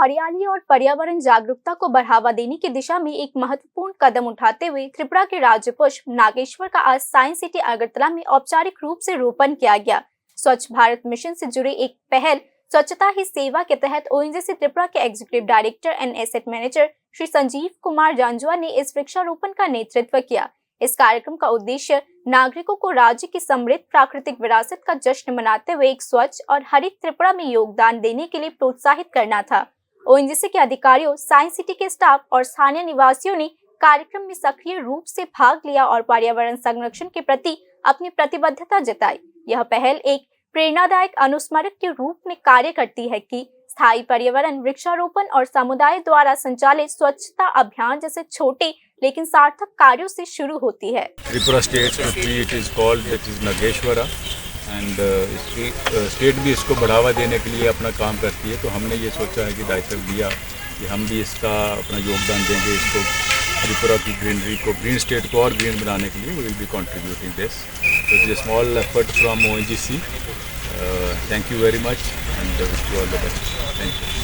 हरियाली और पर्यावरण जागरूकता को बढ़ावा देने की दिशा में एक महत्वपूर्ण कदम उठाते हुए त्रिपुरा के राज्य पुष्प नागेश्वर का आज साइंस सिटी अगरतला में औपचारिक रूप से रोपण किया गया। स्वच्छ भारत मिशन से जुड़े एक पहल स्वच्छता ही सेवा के तहत ओएनजीसी त्रिपुरा के executive director and asset manager Shri Sanjeev Kumar Janjua ने इस वृक्षारोपण का नेतृत्व किया। इस कार्यक्रम का उद्देश्य नागरिकों को राज्य की समृद्ध प्राकृतिक विरासत का जश्न मनाते हुए एक स्वच्छ और हरित त्रिपुरा में योगदान देने के लिए प्रोत्साहित करना था। ओएनजीसी के अधिकारियों, साइंस सिटी के स्टाफ और स्थानीय निवासियों ने कार्यक्रम में सक्रिय रूप से भाग लिया और पर्यावरण संरक्षण के प्रति अपनी प्रतिबद्धता जताई। यह पहल एक प्रेरणादायक अनुस्मारक के रूप में कार्य करती है कि स्थायी पर्यावरण वृक्षारोपण और समुदाय द्वारा संचालित स्वच्छता अभियान जैसे छोटे लेकिन सार्थक कार्यों से शुरू होती है। Tripura state it is called it is Nageshwara and state भी इसको बढ़ावा देने के लिए अपना काम करती है, तो हमने ये सोचा है कि दायित्व लिया कि हम भी इसका अपना योगदान देंगे, इसको त्रिपुरा की ग्रीनरी को, ग्रीन स्टेट को और ग्रीन बनाने के लिए we will be contributing this. So it is a small effort from ONGC. Thank you very much and wish you all the best. Thank you.